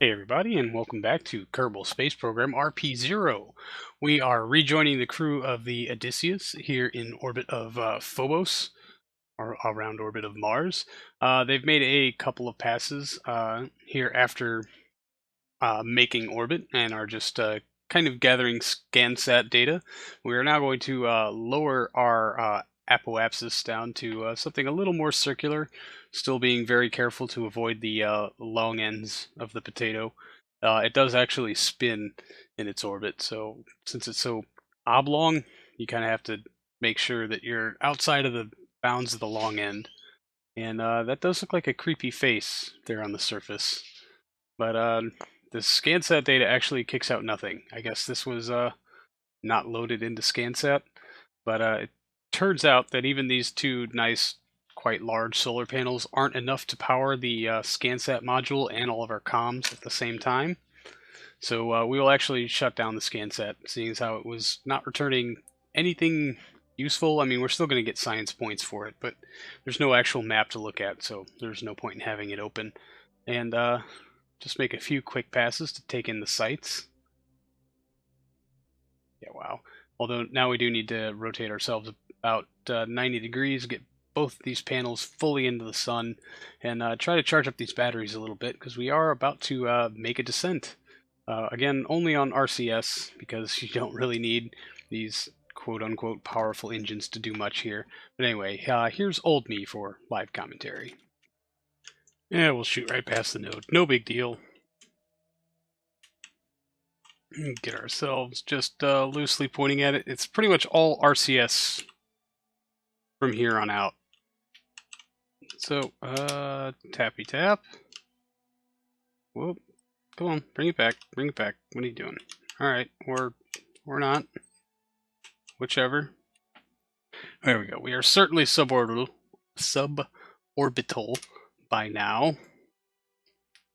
Hey everybody, and welcome back to Kerbal Space Program RP-0. We are rejoining the crew of the Odysseus here in orbit of Phobos, or around orbit of Mars. They've made a couple of passes here after making orbit and are just kind of gathering ScanSat data. We are now going to lower our apoapsis down to something a little more circular, still being very careful to avoid the long ends of the potato. It does actually spin in its orbit, so since it's so oblong, you kind of have to make sure that you're outside of the bounds of the long end. And that does look like a creepy face there on the surface. But the ScanSat data actually kicks out nothing. I guess this was not loaded into ScanSat, but it turns out that even these two nice, quite large solar panels aren't enough to power the ScanSat module and all of our comms at the same time. So we will actually shut down the ScanSat, seeing as how it was not returning anything useful. I mean, we're still going to get science points for it, but there's no actual map to look at, so there's no point in having it open. And just make a few quick passes to take in the sights. Yeah, wow. Although now we do need to rotate ourselves about 90 degrees, get both these panels fully into the sun, and try to charge up these batteries a little bit, because we are about to make a descent. Again, only on RCS, because you don't really need these quote-unquote powerful engines to do much here. But anyway, here's old me for live commentary. Yeah, we'll shoot right past the node. No big deal. Get ourselves just loosely pointing at it. It's pretty much all RCS from here on out. So, tappy tap. Whoop. Come on, bring it back. Bring it back. What are you doing? Alright, or not. Whichever. There we go. We are certainly suborbital by now.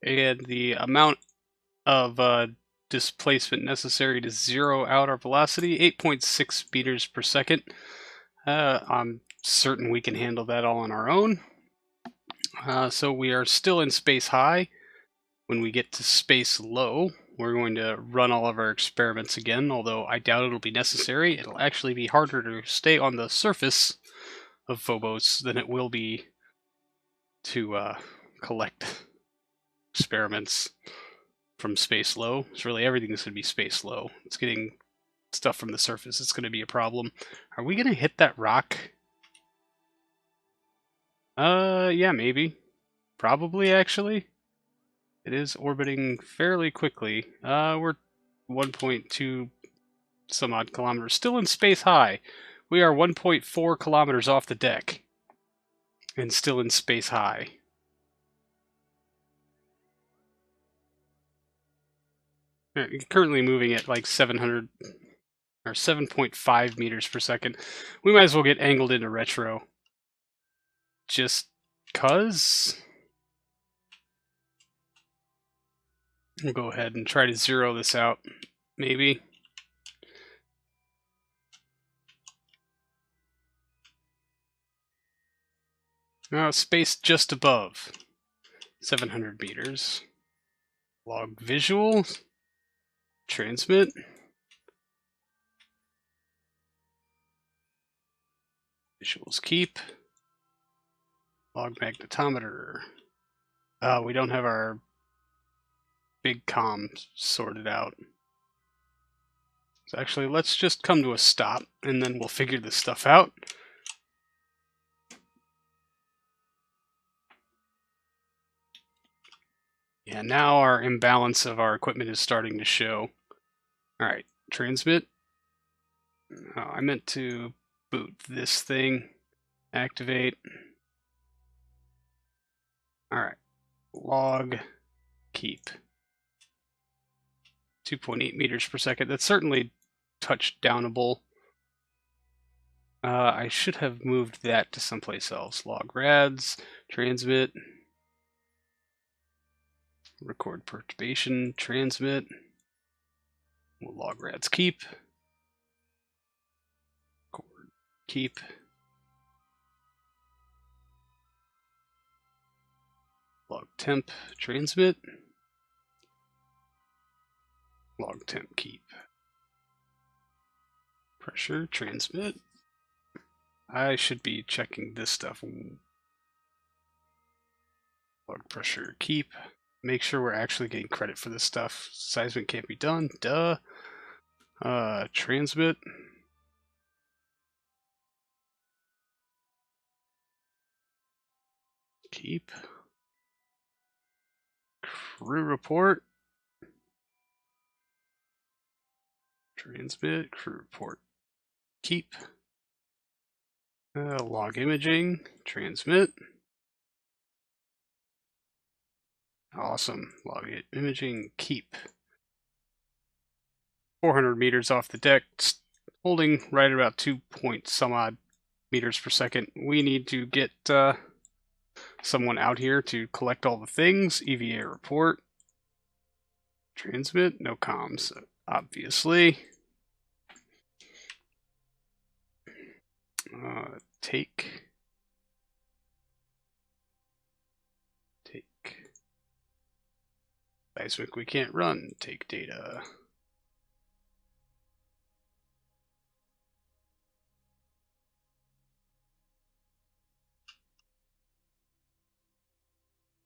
And the amount of displacement necessary to zero out our velocity, 8.6 meters per second. I'm certain we can handle that all on our own. So we are still in space high. When we get to space low, we're going to run all of our experiments again, although I doubt it'll be necessary. It'll actually be harder to stay on the surface of Phobos than it will be to collect experiments from space low. So really everything's going to be space low. It's getting stuff from the surface. It's going to be a problem. Are we going to hit that rock? Yeah, maybe. Probably, actually. It is orbiting fairly quickly. We're 1.2 some odd kilometers. Still in space high. We are 1.4 kilometers off the deck. And still in space high. Currently moving at like 700 or 7.5 meters per second. We might as well get angled into retro. Just cuz. We'll go ahead and try to zero this out, maybe. Space just above 700 meters. Log visual. Transmit. Visuals keep. Log magnetometer. We don't have our big comm sorted out. So actually, let's just come to a stop, and then we'll figure this stuff out. Yeah, now our imbalance of our equipment is starting to show. Alright, transmit. Oh, I meant to boot this thing. Activate. Alright, log keep. 2.8 meters per second. That's certainly touchdownable. I should have moved that to someplace else. Log rads, transmit, record perturbation, transmit. We'll log rads keep. Record keep. Log temp, transmit. log temp keep. Pressure, transmit. I should be checking this stuff. Log pressure, keep. Make sure we're actually getting credit for this stuff. Seismic can't be done. Duh. Transmit. Keep. Crew report. Transmit. Crew report. Keep. Log imaging. Transmit. Awesome. Log imaging. Keep. 400 meters off the deck. Holding right at about 2 point some odd meters per second. We need to get someone out here to collect all the things. EVA report. Transmit. No comms, obviously. Take. Seismic we can't run. Take data.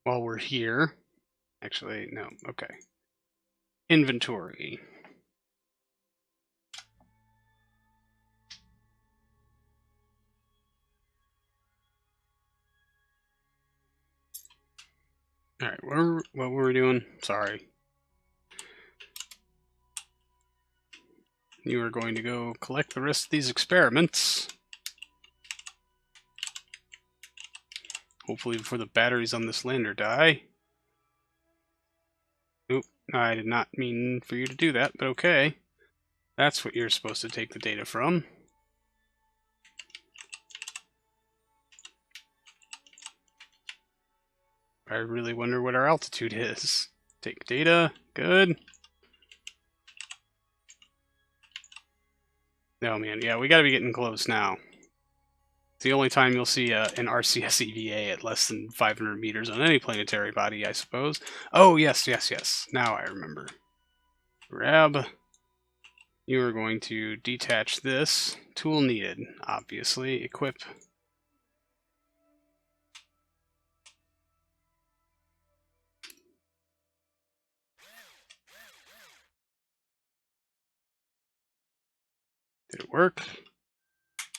While we're here, actually, no, okay. Inventory. All right, what were we doing? Sorry. You are going to go collect the rest of these experiments. Hopefully before the batteries on this lander die. Nope, I did not mean for you to do that, but okay. That's what you're supposed to take the data from. I really wonder what our altitude is. Take data, good. Oh man, yeah, we gotta be getting close now. It's the only time you'll see an RCS EVA at less than 500 meters on any planetary body, I suppose. Oh, yes, yes, yes. Now I remember. Grab. You are going to detach this. Tool needed, obviously. Equip. Did it work?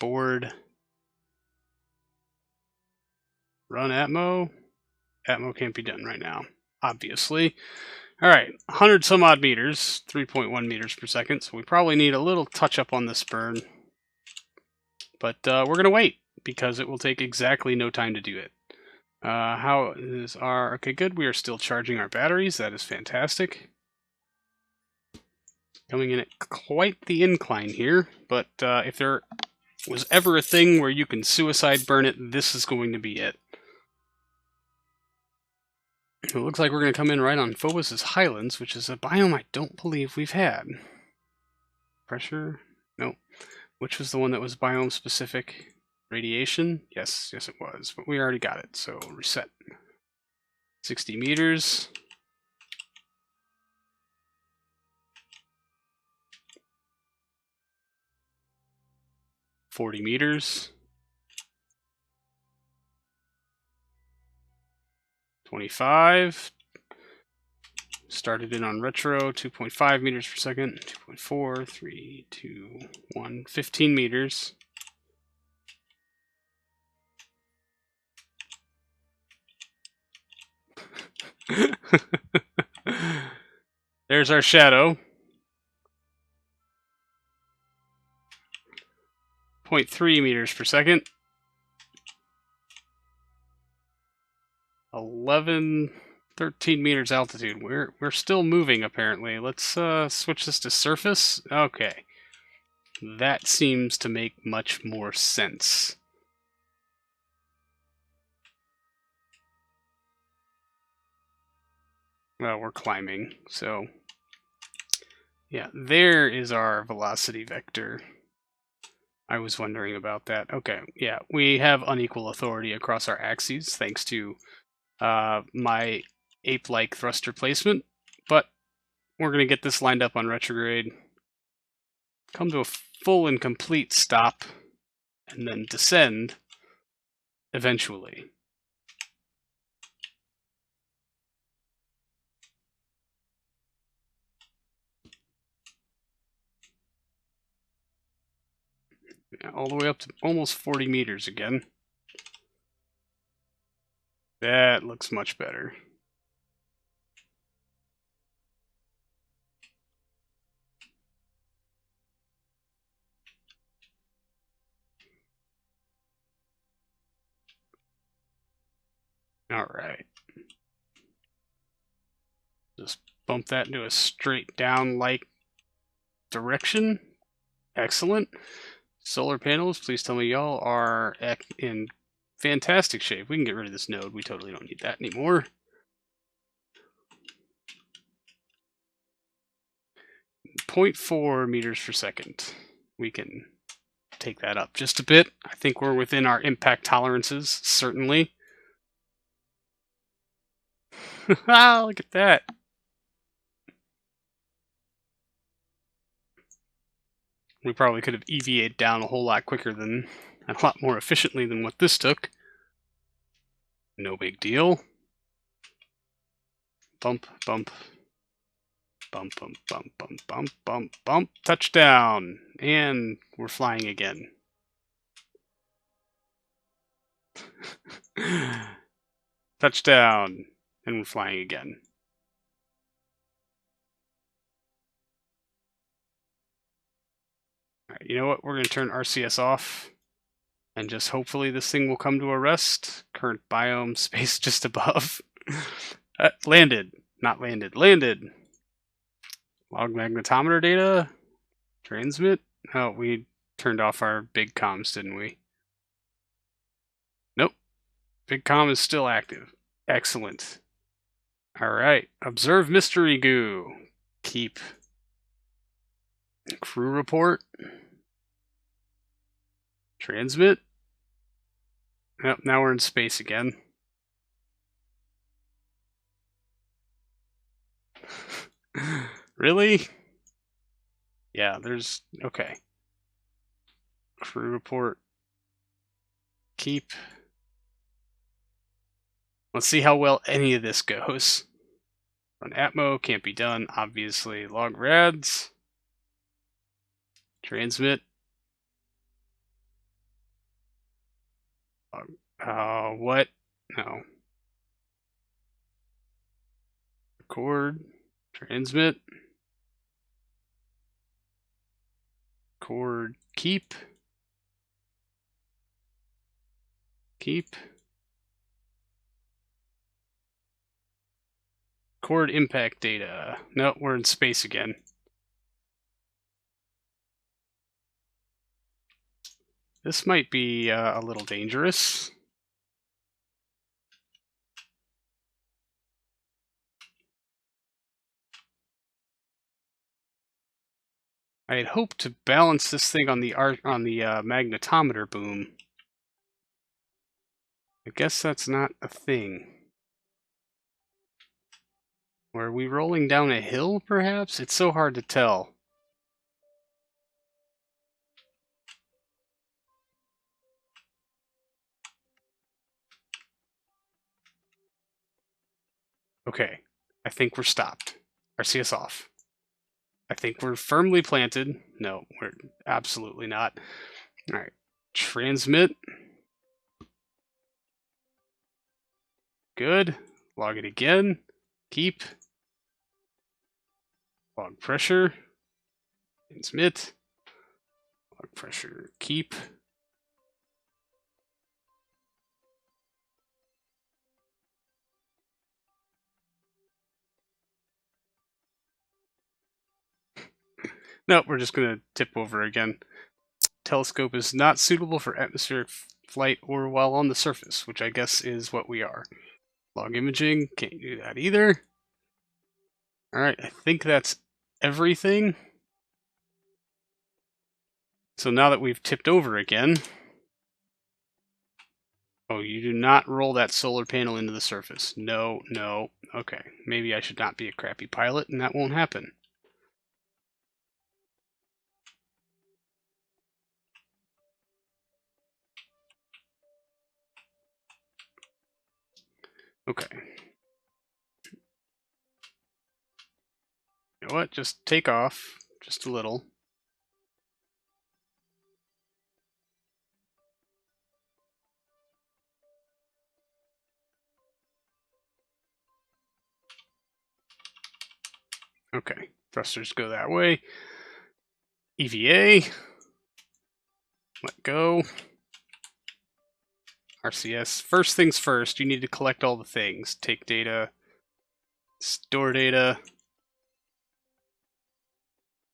Board. Run Atmo. Atmo can't be done right now, obviously. All right, 100 some odd meters, 3.1 meters per second. So we probably need a little touch up on this burn. But we're going to wait because it will take exactly no time to do it. How is our... Okay, good. We are still charging our batteries. That is fantastic. Coming in at quite the incline here, but if there was ever a thing where you can suicide burn it, this is going to be it. It looks like we're going to come in right on Phobos' Highlands, which is a biome I don't believe we've had. Pressure? Nope. Which was the one that was biome-specific? Radiation? Yes, yes it was, but we already got it, so reset. 60 meters. $40 meters. 25. Started in on retro, 2.5 meters per second. 2.4, 3, 2, 1, 15 meters. There's our shadow. 0.3 meters per second. 11, 13 meters altitude. We're still moving, apparently. Let's switch this to surface. Okay. That seems to make much more sense. Well, we're climbing, so... Yeah, there is our velocity vector. I was wondering about that. Okay, yeah, we have unequal authority across our axes, thanks to my ape-like thruster placement, but we're going to get this lined up on retrograde, come to a full and complete stop, and then descend eventually. Yeah, all the way up to almost 40 meters again. That looks much better. All right. Just bump that into a straight down-like direction. Excellent. Solar panels, please tell me y'all are in fantastic shape. We can get rid of this node. We totally don't need that anymore. .4 meters per second. We can take that up just a bit. I think we're within our impact tolerances, certainly. Look at that. We probably could have EVA'd down a whole lot quicker than, a lot more efficiently than what this took. No big deal. Bump, bump. Bump, bump, bump, bump, bump, bump, bump. Touchdown! And we're flying again. Touchdown! And we're flying again. Alright, you know what? We're going to turn RCS off. And just hopefully this thing will come to a rest. Current biome, space just above. Landed. Not landed. Landed. Log magnetometer data. Transmit. Oh, we turned off our big comms, didn't we? Nope. Big comm is still active. Excellent. Alright. Observe mystery goo. Keep. Crew report. Transmit. Yep, now we're in space again. Really? Yeah, there's... Okay. Crew report. Keep. Let's see how well any of this goes. Run Atmo, can't be done, obviously. Log rads. Transmit. What? No. Record. Transmit. Record. Keep. Keep. Record impact data. No, we're in space again. This might be a little dangerous. I had hoped to balance this thing on the magnetometer boom. I guess that's not a thing. Were we rolling down a hill, perhaps? It's so hard to tell. Okay, I think we're stopped. RCS off. I think we're firmly planted. No, we're absolutely not. All right, transmit. Good. Log it again. Keep. Log pressure. Transmit. Log pressure. Keep. No, we're just going to tip over again. Telescope is not suitable for atmospheric flight or while on the surface, which I guess is what we are. Log imaging, can't do that either. Alright, I think that's everything. So now that we've tipped over again... Oh, you do not roll that solar panel into the surface. No, no. Okay, maybe I should not be a crappy pilot, and that won't happen. Okay. You know what? Just take off. Just a little. Okay. Thrusters go that way. EVA. Let go. RCS. First things first, you need to collect all the things. Take data. Store data.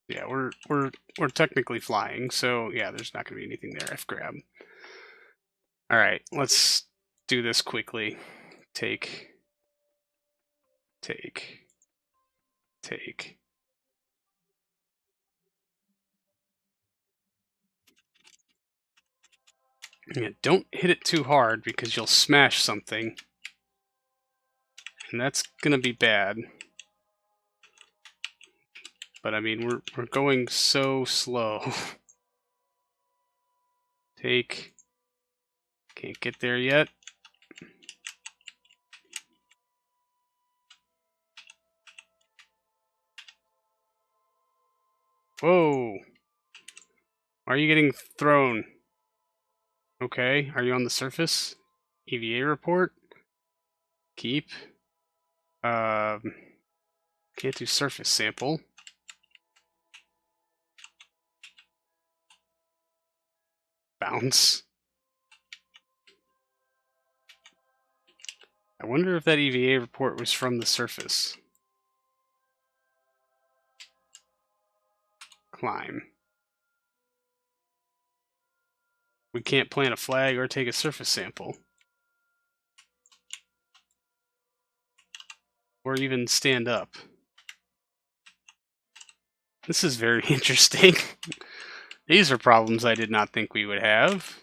Yeah, we're technically flying, so yeah, there's not going to be anything there. F-grab. All right, let's do this quickly. Take. Yeah, don't hit it too hard because you'll smash something, and that's gonna be bad. But I mean, we're going so slow. Take. Can't get there yet. Whoa! Why are you getting thrown? Okay, are you on the surface? EVA report. Keep. Can't do surface sample. Bounce. I wonder if that EVA report was from the surface. Climb. We can't plant a flag or take a surface sample. Or even stand up. This is very interesting. These are problems I did not think we would have.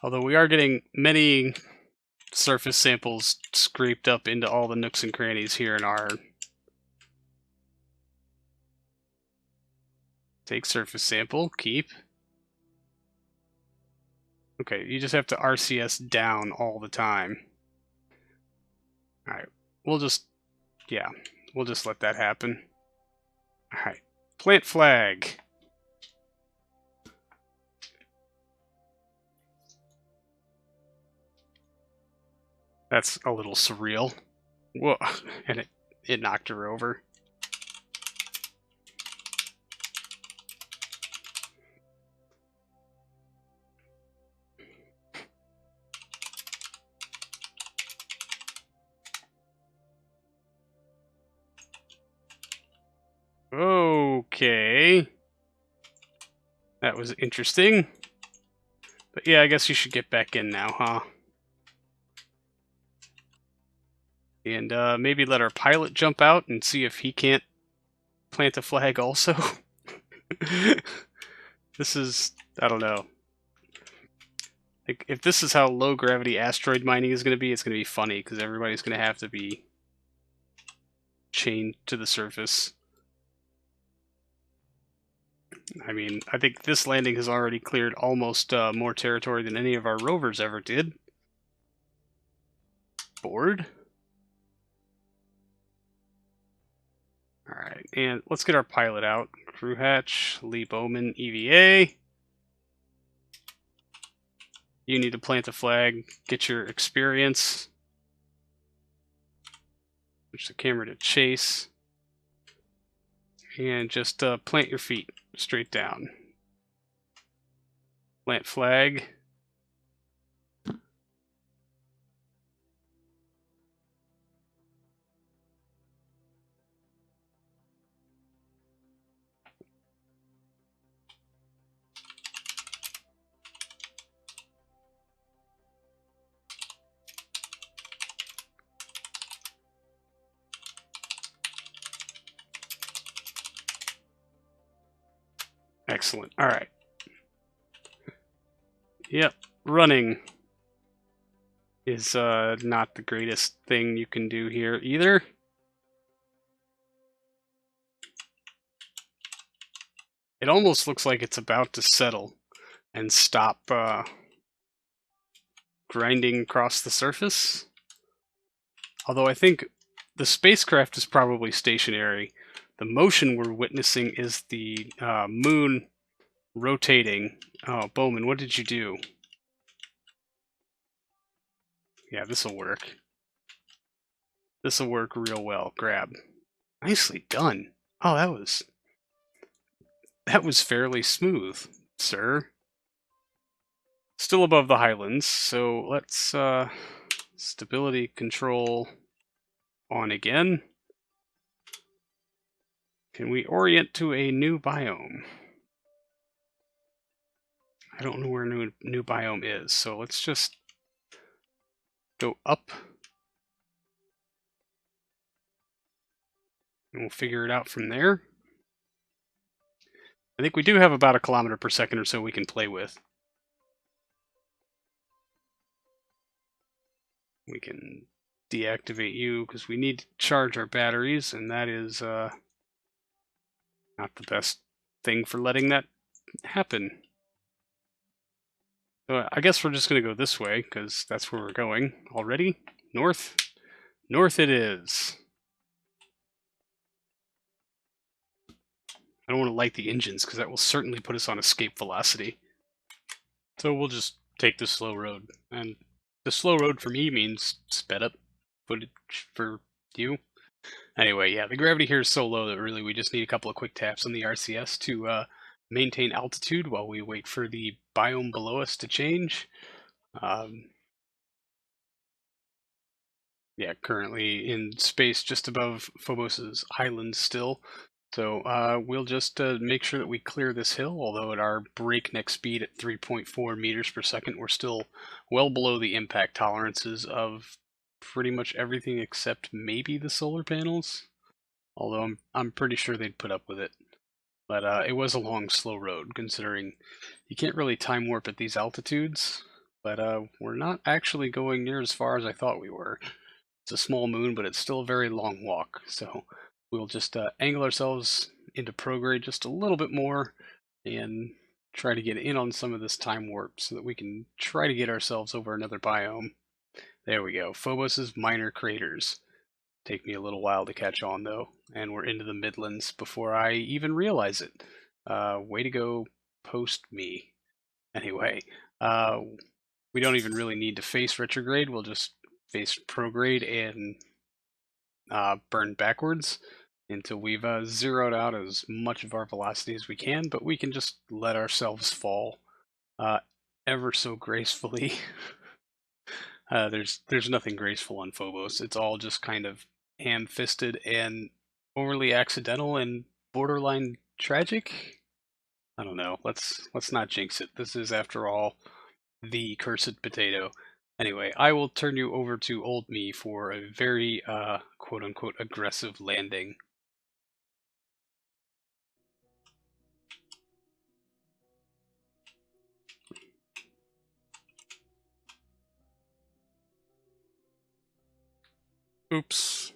Although we are getting many surface samples scraped up into all the nooks and crannies here in our... Take surface sample, keep. Okay, you just have to RCS down all the time. Alright, we'll just let that happen. Alright, plant flag. That's a little surreal. Whoa, and it knocked her over. Okay. That was interesting. But yeah, I guess you should get back in now, huh? And maybe let our pilot jump out and see if he can't plant a flag also. This is... I don't know. Like, if this is how low gravity asteroid mining is going to be, it's going to be funny, because everybody's going to have to be chained to the surface. I mean, I think this landing has already cleared almost more territory than any of our rovers ever did. Board. Alright, and let's get our pilot out. Crew hatch, Lee Bowman, EVA. You need to plant a flag, get your experience. Switch the camera to chase. And just plant your feet straight down. Plant flag. Excellent. All right. Yep, running is not the greatest thing you can do here either. It almost looks like it's about to settle and stop grinding across the surface. Although I think the spacecraft is probably stationary. The motion we're witnessing is the moon rotating. Oh, Bowman, what did you do? Yeah, this'll work. This'll work real well. Grab. Nicely done. Oh, that was fairly smooth, sir. Still above the highlands, so let's stability control on again. Can we orient to a new biome? I don't know where new biome is, so let's just go up. And we'll figure it out from there. I think we do have about 1 kilometer per second or so we can play with. We can deactivate you because we need to charge our batteries, and that is not the best thing for letting that happen. So I guess we're just going to go this way because that's where we're going already. North. North it is. I don't want to light the engines because that will certainly put us on escape velocity. So we'll just take the slow road. And the slow road for me means sped up footage for you. Anyway, yeah, the gravity here is so low that really we just need a couple of quick taps on the RCS to maintain altitude while we wait for the biome below us to change. Yeah, currently in space just above Phobos' island still. So we'll just make sure that we clear this hill, although at our breakneck speed at 3.4 meters per second, we're still well below the impact tolerances of pretty much everything except maybe the solar panels. Although I'm pretty sure they'd put up with it. But it was a long, slow road, considering you can't really time warp at these altitudes. But we're not actually going near as far as I thought we were. It's a small moon, but it's still a very long walk. So we'll just angle ourselves into prograde just a little bit more and try to get in on some of this time warp so that we can try to get ourselves over another biome. There we go. Phobos' minor craters. Take me a little while to catch on, though, and we're into the Midlands before I even realize it. Way to go, post me. Anyway, we don't even really need to face retrograde. We'll just face prograde and burn backwards until we've zeroed out as much of our velocity as we can, but we can just let ourselves fall ever so gracefully. There's nothing graceful on Phobos. It's all just kind of ham-fisted and overly accidental and borderline tragic. I don't know. Let's not jinx it. This is, after all, the cursed potato. Anyway, I will turn you over to old me for a very quote-unquote aggressive landing. Oops.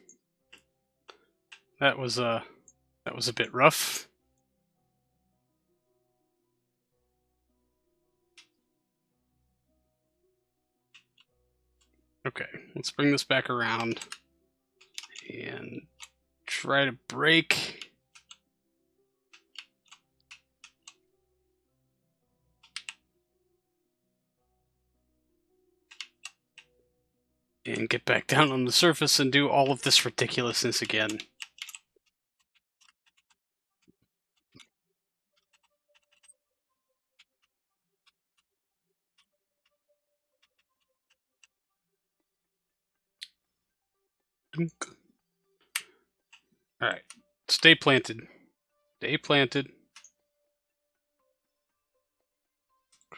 That was a bit rough. Okay, let's bring this back around and try to break. And get back down on the surface and do all of this ridiculousness again. Alright, stay planted. Stay planted.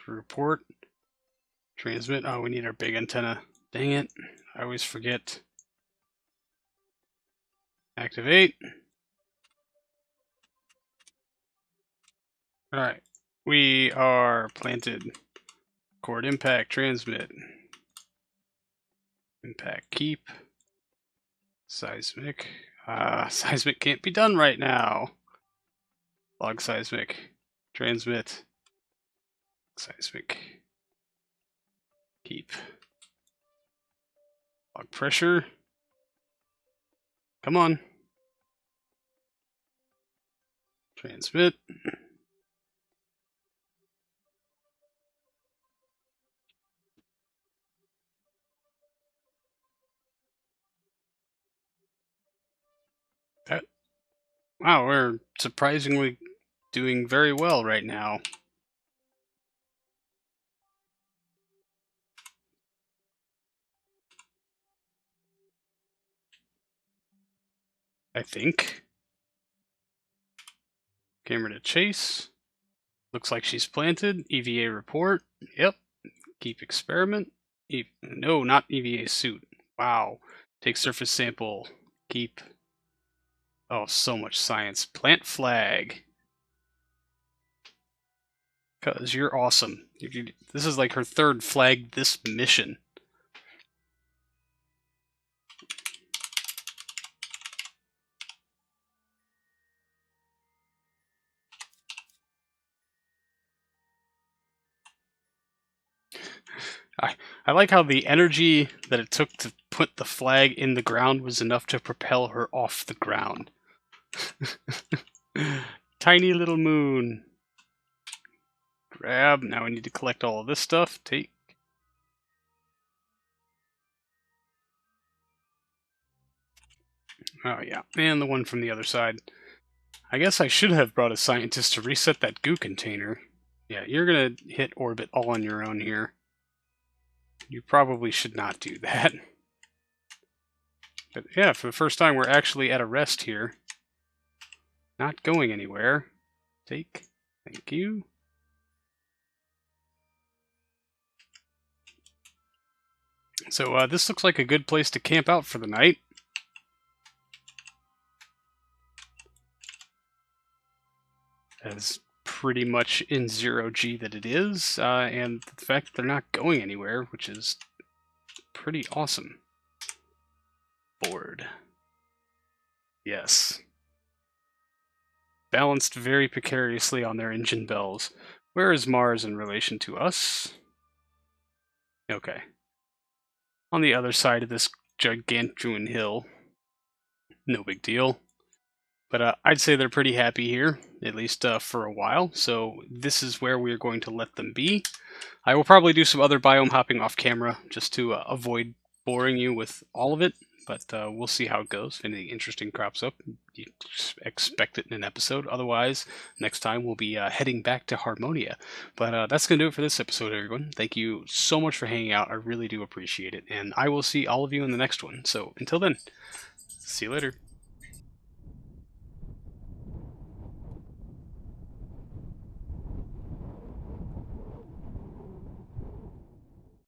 Report. Transmit. Oh, we need our big antenna. Dang it. I always forget. Activate. Alright. We are planted. Chord impact, transmit. Impact, keep. Seismic. Seismic can't be done right now. Log seismic. Transmit. Seismic. Keep. Log pressure. Come on. Transmit. Wow, we're surprisingly doing very well right now. I think. Camera to chase. Looks like she's planted. EVA report. Yep. Keep experiment. No, not EVA suit. Wow. Take surface sample. Keep. Oh, so much science. Plant flag. Because you're awesome. This is like her third flag this mission. I like how the energy that it took to put the flag in the ground was enough to propel her off the ground. Tiny little moon. Grab. Now we need to collect all of this stuff. Take. Oh yeah, and the one from the other side. I guess I should have brought a scientist to reset that goo container. Yeah, you're gonna hit orbit all on your own here. You probably should not do that. But yeah, for the first time we're actually at a rest here. Not going anywhere. Take. Thank you. So this looks like a good place to camp out for the night. As pretty much in 0G that it is, and the fact that they're not going anywhere, which is pretty awesome. Board. Yes. Balanced very precariously on their engine bells. Where is Mars in relation to us? Okay. On the other side of this gargantuan hill. No big deal. But I'd say they're pretty happy here, at least for a while, so this is where we're going to let them be. I will probably do some other biome hopping off camera, just to avoid boring you with all of it, but we'll see how it goes. If anything interesting crops up, you expect it in an episode. Otherwise, next time we'll be heading back to Harmonia. But that's going to do it for this episode, everyone. Thank you so much for hanging out. I really do appreciate it, and I will see all of you in the next one. So until then, see you later.